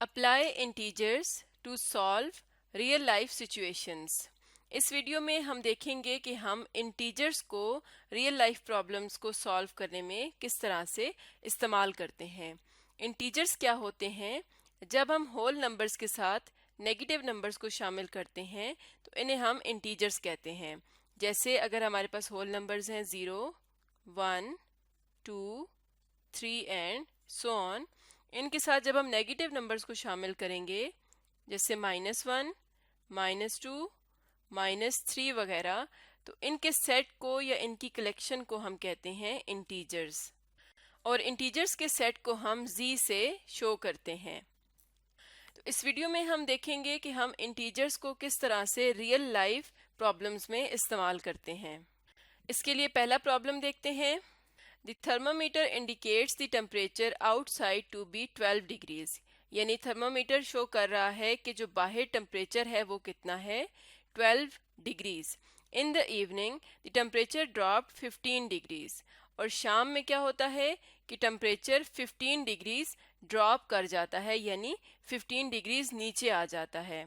Apply integers to solve real life situations. इस video में हम देखेंगे कि हम इंटीजर्स को रियल लाइफ प्रॉब्लम्स को सॉल्व करने में किस तरह से इस्तेमाल करते हैं। इंटीजर्स क्या होते हैं? जब हम होल नंबर्स के साथ नेगेटिव नंबर्स को शामिल करते हैं तो इन्हें हम इंटीजर्स कहते हैं। जैसे अगर हमारे पास होल नंबर्स हैं 0, 1, 2, 3 एंड सो ऑन, इनके साथ जब हम नेगेटिव नंबर्स को शामिल करेंगे जैसे -1, -2, -3 वगैरह, तो इनके सेट को या इनकी कलेक्शन को हम कहते हैं इंटीजर्स। और इंटीजर्स के सेट को हम z से शो करते हैं। तो इस वीडियो में हम देखेंगे कि हम इंटीजर्स को किस तरह से रियल लाइफ प्रॉब्लम्स में इस्तेमाल करते हैं। इसके लिए पहला प्रॉब्लम देखते हैं। The thermometer indicates the temperature outside to be 12 degrees। यानी थर्मामीटर शो कर रहा है कि जो बाहर टेम्परेचर है वो कितना है, 12 degrees. In the evening the temperature dropped 15 degrees. और शाम में क्या होता है कि टेम्परेचर 15 डिग्रीज ड्रॉप कर जाता है, यानी 15 डिग्रीज नीचे आ जाता है।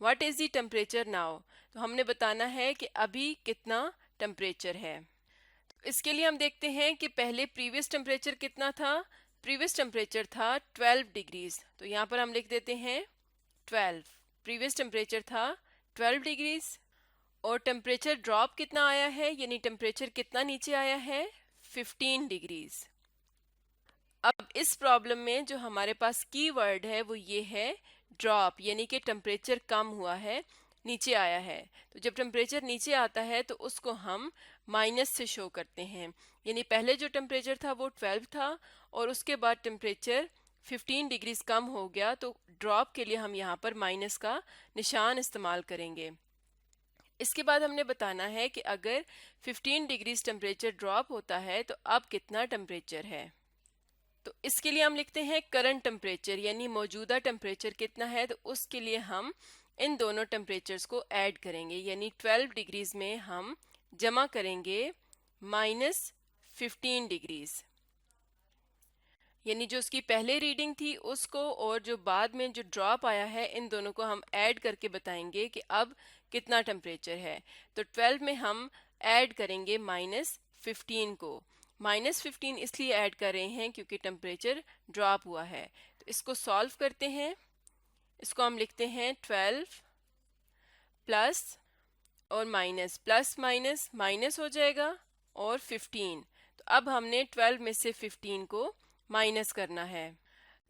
What is the temperature now? तो हमने बताना है कि अभी कितना टेम्परेचर है। इसके लिए हम देखते हैं कि पहले प्रीवियस टेम्परेचर कितना था। प्रीवियस टेम्परेचर था 12 डिग्रीज, तो यहाँ पर हम लिख देते हैं 12। प्रीवियस टेम्परेचर था 12 डिग्रीज और टेम्परेचर ड्रॉप कितना आया है, यानी टेम्परेचर कितना नीचे आया है, 15 डिग्रीज। अब इस प्रॉब्लम में जो हमारे पास की वर्ड है वो ये है ड्रॉप, यानी कि टेम्परेचर कम हुआ है, नीचे आया है। तो जब टेम्परेचर नीचे आता है तो उसको हम माइनस से शो करते हैं। यानी पहले जो टेम्परेचर था वो 12 था और उसके बाद टेम्परेचर 15 डिग्रीज कम हो गया, तो ड्रॉप के लिए हम यहाँ पर माइनस का निशान इस्तेमाल करेंगे। इसके बाद हमने बताना है कि अगर 15 डिग्रीज टेम्परेचर ड्रॉप होता है तो अब कितना टेम्परेचर है। तो इसके लिए हम लिखते हैं करंट टेम्परेचर, यानी मौजूदा टेम्परेचर कितना है, तो उसके लिए हम इन दोनों टेम्परेचर्स को ऐड करेंगे। यानी 12 डिग्रीज में हम जमा करेंगे -15 डिग्रीज, यानी जो उसकी पहले रीडिंग थी उसको और जो बाद में जो ड्रॉप आया है, इन दोनों को हम ऐड करके बताएंगे कि अब कितना टेम्परेचर है। तो 12 में हम ऐड करेंगे -15 को। -15 इसलिए ऐड कर रहे हैं क्योंकि टेम्परेचर ड्रॉप हुआ है। तो इसको सॉल्व करते हैं। इसको हम लिखते हैं 12 प्लस और माइनस, प्लस माइनस माइनस हो जाएगा और 15। तो अब हमने 12 में से 15 को माइनस करना है।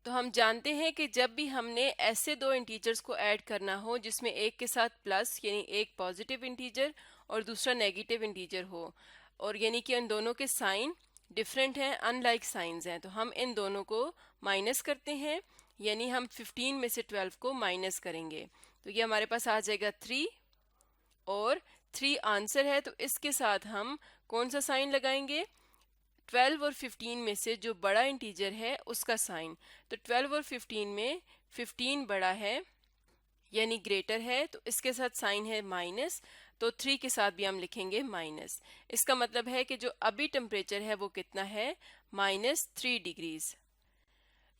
तो हम जानते हैं कि जब भी हमने ऐसे दो इंटीजर्स को ऐड करना हो जिसमें एक के साथ प्लस यानी एक पॉजिटिव इंटीजर और दूसरा नेगेटिव इंटीजर हो, और यानी कि उन दोनों के साइन डिफरेंट हैं, अनलाइक साइंस हैं, तो हम इन दोनों को माइनस करते हैं। यानी हम 15 में से 12 को माइनस करेंगे तो ये हमारे पास आ जाएगा 3 और 3 आंसर है। तो इसके साथ हम कौन सा साइन लगाएंगे? 12 और 15 में से जो बड़ा इंटीजर है उसका साइन। तो 12 और 15 में 15 बड़ा है यानी ग्रेटर है, तो इसके साथ साइन है माइनस, तो 3 के साथ भी हम लिखेंगे माइनस। इसका मतलब है कि जो अभी टेम्परेचर है वो कितना है, -3 डिग्रीज।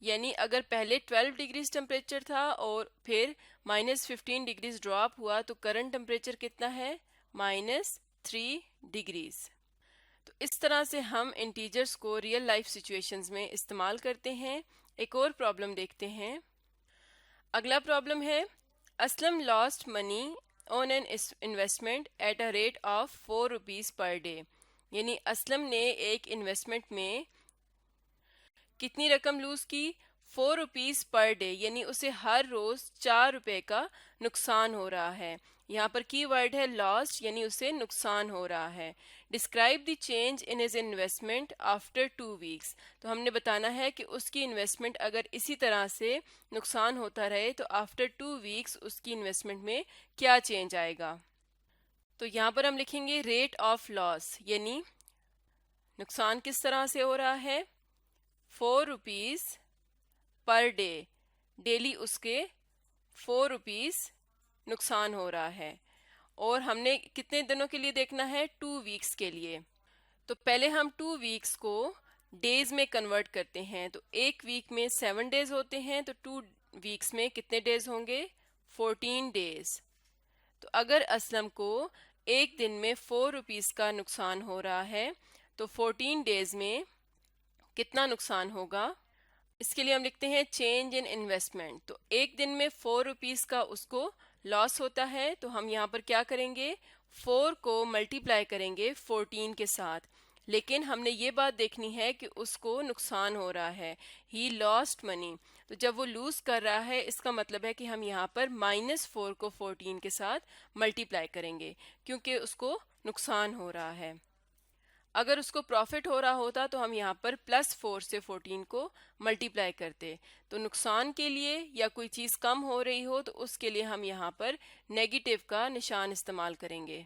यानी अगर पहले 12 डिग्रीज टेम्परेचर था और फिर -15 डिग्रीज ड्रॉप हुआ तो करंट टेम्परेचर कितना है, -3 डिग्रीज। तो इस तरह से हम इंटीजर्स को रियल लाइफ सिचुएशंस में इस्तेमाल करते हैं। एक और प्रॉब्लम देखते हैं। अगला प्रॉब्लम है, Aslam lost money on an investment at a rate of 4 rupees per day. यानी असलम ने एक इन्वेस्टमेंट में कितनी रकम लूज की, 4 रुपीज़ पर डे, यानी उसे हर रोज 4 रुपए का नुकसान हो रहा है। यहाँ पर की वर्ड है लॉस्ट, यानी उसे नुकसान हो रहा है। Describe the change in his investment after 2 weeks. तो हमने बताना है कि उसकी इन्वेस्टमेंट अगर इसी तरह से नुकसान होता रहे तो आफ्टर 2 वीक्स उसकी इन्वेस्टमेंट में क्या चेंज आएगा। तो यहाँ पर हम लिखेंगे रेट ऑफ लॉस, यानी नुकसान किस तरह से हो रहा है, 4 रुपीज़ पर डे, डेली उसके 4 रुपीज़ नुकसान हो रहा है। और हमने कितने दिनों के लिए देखना है, 2 वीक्स के लिए। तो पहले हम 2 वीक्स को डेज में कन्वर्ट करते हैं। तो एक वीक में 7 डेज होते हैं, तो 2 वीक्स में कितने डेज होंगे? 14 डेज। तो अगर असलम को एक दिन में 4 रुपीज़ का नुकसान हो रहा है तो 14 डेज में कितना नुकसान होगा? इसके लिए हम लिखते हैं चेंज इन इन्वेस्टमेंट। तो एक दिन में 4 रुपीज़ का उसको लॉस होता है, तो हम यहाँ पर क्या करेंगे? 4 को मल्टीप्लाई करेंगे 14 के साथ। लेकिन हमने ये बात देखनी है कि उसको नुकसान हो रहा है, ही लॉस्ट मनी। तो जब वो लूज कर रहा है इसका मतलब है कि हम यहाँ पर -4 को 14 के साथ मल्टीप्लाई करेंगे क्योंकि उसको नुकसान हो रहा है। अगर उसको प्रॉफिट हो रहा होता तो हम यहाँ पर +4 से 14 को मल्टीप्लाई करते। तो नुकसान के लिए या कोई चीज़ कम हो रही हो तो उसके लिए हम यहाँ पर नेगेटिव का निशान इस्तेमाल करेंगे।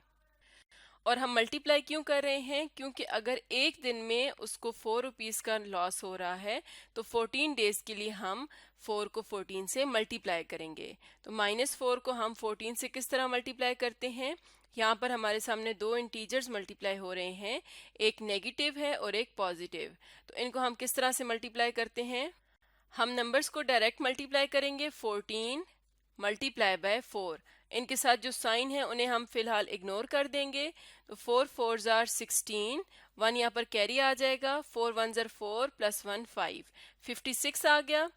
और हम मल्टीप्लाई क्यों कर रहे हैं? क्योंकि अगर एक दिन में उसको 4 रुपीज़ का लॉस हो रहा है तो 14 डेज के लिए हम 4 को 14 से मल्टीप्लाई करेंगे। तो -4 को हम 14 से किस तरह मल्टीप्लाई करते हैं? यहाँ पर हमारे सामने दो इंटीजर्स मल्टीप्लाई हो रहे हैं, एक नेगेटिव है और एक पॉजिटिव। तो इनको हम किस तरह से मल्टीप्लाई करते हैं? हम नंबर्स को डायरेक्ट मल्टीप्लाई करेंगे। 14 मल्टीप्लाई बाय 4, इनके साथ जो साइन है उन्हें हम फिलहाल इग्नोर कर देंगे। तो 4 4s are 16, 1 यहाँ पर कैरी आ जाएगा, 4 1s are 4 + 1 5, 56 आ गया।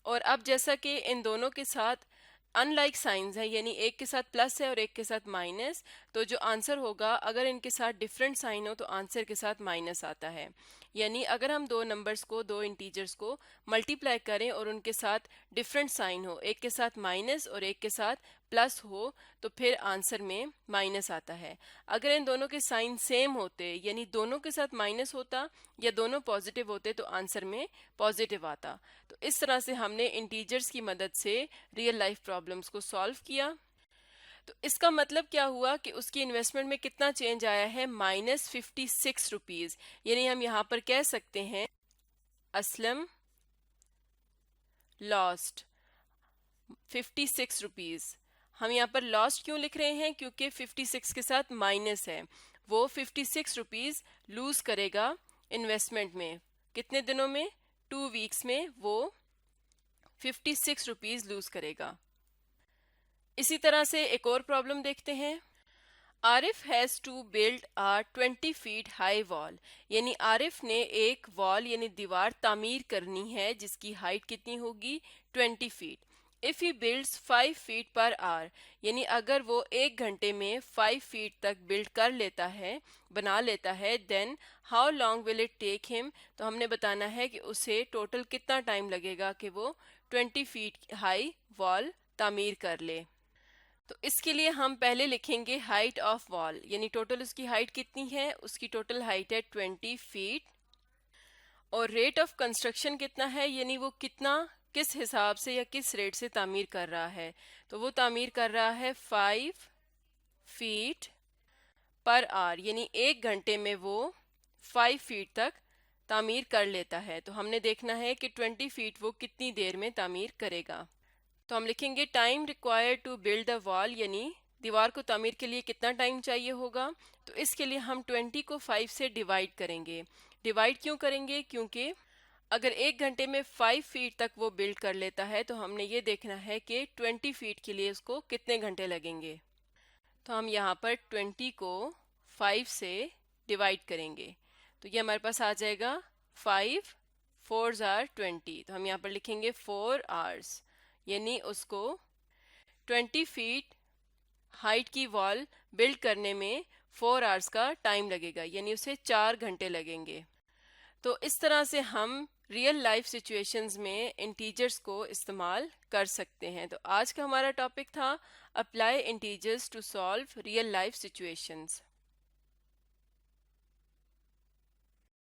और अब जैसा कि इन दोनों के साथ अनलाइक साइंस है, यानी एक के साथ प्लस है और एक के साथ माइनस, तो जो आंसर होगा अगर इनके साथ डिफरेंट साइन हो तो आंसर के साथ माइनस आता है। यानी अगर हम दो नंबर्स को, दो इंटीजर्स को मल्टीप्लाई करें और उनके साथ डिफरेंट साइन हो, एक के साथ माइनस और एक के साथ प्लस हो, तो फिर आंसर में माइनस आता है। अगर इन दोनों के साइन सेम होते, यानी दोनों के साथ माइनस होता या दोनों पॉजिटिव होते, तो आंसर में पॉजिटिव आता। तो इस तरह से हमने इंटीजर्स की मदद से रियल लाइफ प्रॉब्लम्स को सॉल्व किया। तो इसका मतलब क्या हुआ कि उसकी इन्वेस्टमेंट में कितना चेंज आया है? -56 रुपीज़। यानी हम यहाँ पर कह सकते हैं असलम लॉस्ट 56 रुपीज़। हम यहाँ पर लॉस्ट क्यों लिख रहे हैं? क्योंकि 56 के साथ माइनस है। वो 56 रुपीज़ लूज करेगा इन्वेस्टमेंट में। कितने दिनों में? 2 वीक्स में वो 56 रुपीज़ लूज करेगा। इसी तरह से एक और प्रॉब्लम देखते हैं। Arif has to build a 20 feet high wall. यानी आरिफ ने एक वॉल यानी दीवार तामीर करनी है जिसकी हाइट कितनी होगी? 20 feet. If he builds 5 feet per hour, यानी अगर वो 1 घंटे में 5 फीट तक बिल्ड कर लेता है, बना लेता है, then how long will it take him. तो हमने बताना है कि उसे टोटल कितना टाइम लगेगा कि वो 20 फीट हाई वॉल तामीर कर ले। तो इसके लिए हम पहले लिखेंगे हाइट ऑफ वॉल, यानी टोटल उसकी हाइट कितनी है? उसकी टोटल हाइट है 20 फीट। और रेट ऑफ कंस्ट्रक्शन कितना है, यानी वो कितना, किस हिसाब से या किस रेट से तामीर कर रहा है? तो वो तामीर कर रहा है 5 फीट पर आवर, यानी 1 घंटे में वो 5 फीट तक तामीर कर लेता है। तो हमने देखना है कि 20 फीट वो कितनी देर में तामीर करेगा। तो हम लिखेंगे time required to build the wall, यानी दीवार को तामीर के लिए कितना टाइम चाहिए होगा। तो इसके लिए हम 20 को 5 से डिवाइड करेंगे। डिवाइड क्यों करेंगे? क्योंकि अगर 1 घंटे में 5 फीट तक वो बिल्ड कर लेता है तो हमने ये देखना है कि 20 फीट के लिए उसको कितने घंटे लगेंगे। तो हम यहाँ पर 20 को 5 से डिवाइड करेंगे। तो ये हमारे पास आ जाएगा 5 4s are 20। तो हम यहाँ पर लिखेंगे 4 आवर्स, यानी उसको 20 फीट हाइट की वॉल बिल्ड करने में 4 आवर्स का टाइम लगेगा, यानी उसे 4 घंटे लगेंगे। तो इस तरह से हम रियल लाइफ सिचुएशंस में इंटीजर्स को इस्तेमाल कर सकते हैं। तो आज का हमारा टॉपिक था apply integers to solve real life situations.